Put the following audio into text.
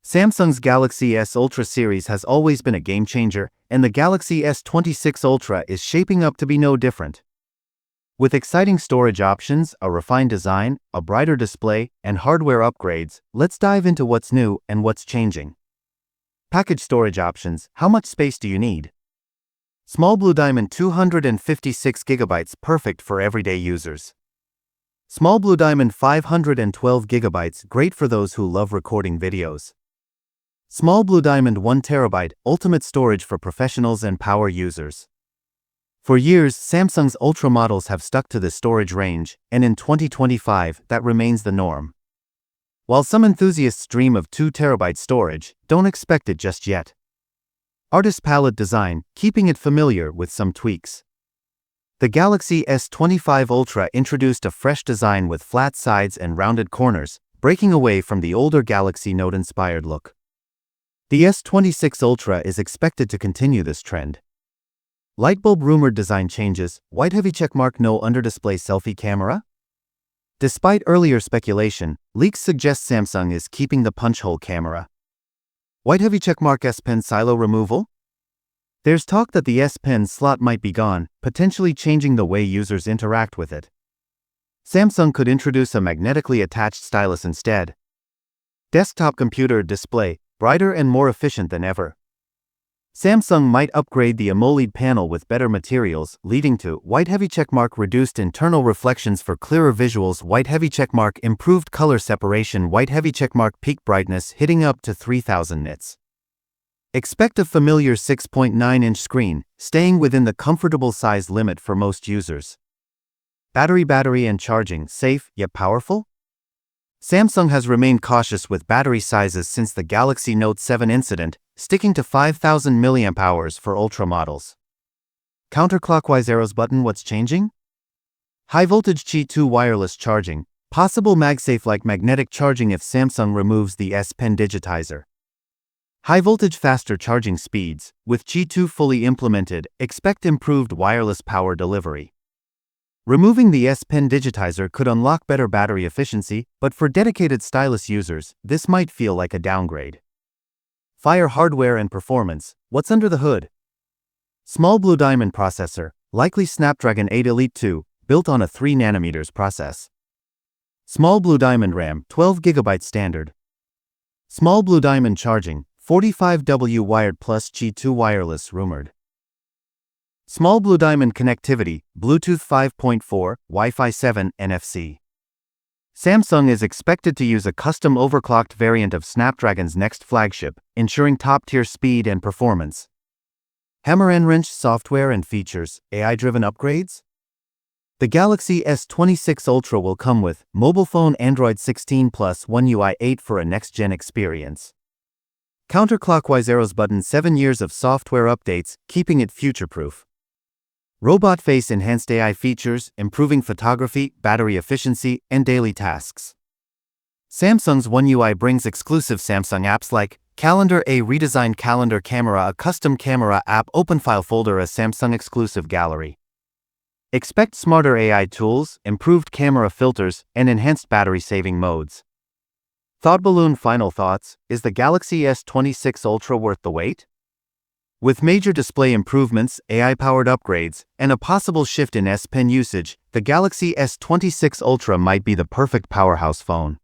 Samsung's Galaxy S Ultra series has always been a game-changer, and the Galaxy S26 Ultra is shaping up to be no different. With exciting storage options, a refined design, a brighter display, and hardware upgrades, let's dive into what's new and what's changing. Package storage options. How much space do you need? Small Blue Diamond 256GB, perfect for everyday users. Small Blue Diamond 512GB, great for those who love recording videos. Small Blue Diamond 1TB, ultimate storage for professionals and power users. For years, Samsung's Ultra models have stuck to this storage range, and in 2025, that remains the norm. While some enthusiasts dream of 2TB storage, don't expect it just yet. Artist palette design, keeping it familiar with some tweaks. The Galaxy S25 Ultra introduced a fresh design with flat sides and rounded corners, breaking away from the older Galaxy Note-inspired look. The S26 Ultra is expected to continue this trend. Lightbulb rumored design changes, white heavy checkmark no under-display selfie camera? Despite earlier speculation, leaks suggest Samsung is keeping the punch-hole camera. White heavy checkmark S Pen silo removal? There's talk that the S Pen slot might be gone, potentially changing the way users interact with it. Samsung could introduce a magnetically attached stylus instead. Desktop computer display, brighter and more efficient than ever. Samsung might upgrade the AMOLED panel with better materials, leading to white heavy checkmark reduced internal reflections for clearer visuals, white heavy checkmark improved color separation, white heavy checkmark peak brightness hitting up to 3000 nits. Expect a familiar 6.9-inch screen, staying within the comfortable size limit for most users. Battery and charging, safe yet powerful? Samsung has remained cautious with battery sizes since the Galaxy Note 7 incident, sticking to 5000 mAh for Ultra models. Counterclockwise arrows button. What's changing? High voltage Qi 2 wireless charging, possible MagSafe-like magnetic charging if Samsung removes the S Pen digitizer. High voltage faster charging speeds, with Qi 2 fully implemented, expect improved wireless power delivery. Removing the S Pen digitizer could unlock better battery efficiency, but for dedicated stylus users, this might feel like a downgrade. Fire hardware and performance. What's under the hood? Small Blue Diamond processor, likely Snapdragon 8 Elite 2, built on a 3nm process. Small Blue Diamond RAM, 12GB standard. Small Blue Diamond charging, 45W wired plus Qi 2 wireless rumored. Small Blue Diamond connectivity, Bluetooth 5.4, Wi-Fi 7, NFC. Samsung is expected to use a custom overclocked variant of Snapdragon's next flagship, ensuring top-tier speed and performance. Hammer and wrench software and features, AI-driven upgrades? The Galaxy S26 Ultra will come with mobile phone Android 16 plus One UI 8 for a next-gen experience. Counterclockwise arrows button, 7 years of software updates, keeping it future-proof. Robot face enhanced AI features, improving photography, battery efficiency, and daily tasks. Samsung's One UI brings exclusive Samsung apps like Calendar, a redesigned calendar camera, a custom camera app, open file folder, a Samsung exclusive gallery. Expect smarter AI tools, improved camera filters, and enhanced battery-saving modes. Thought balloon. Final thoughts. Is the Galaxy S26 Ultra worth the wait? With major display improvements, AI-powered upgrades, and a possible shift in S Pen usage, the Galaxy S26 Ultra might be the perfect powerhouse phone.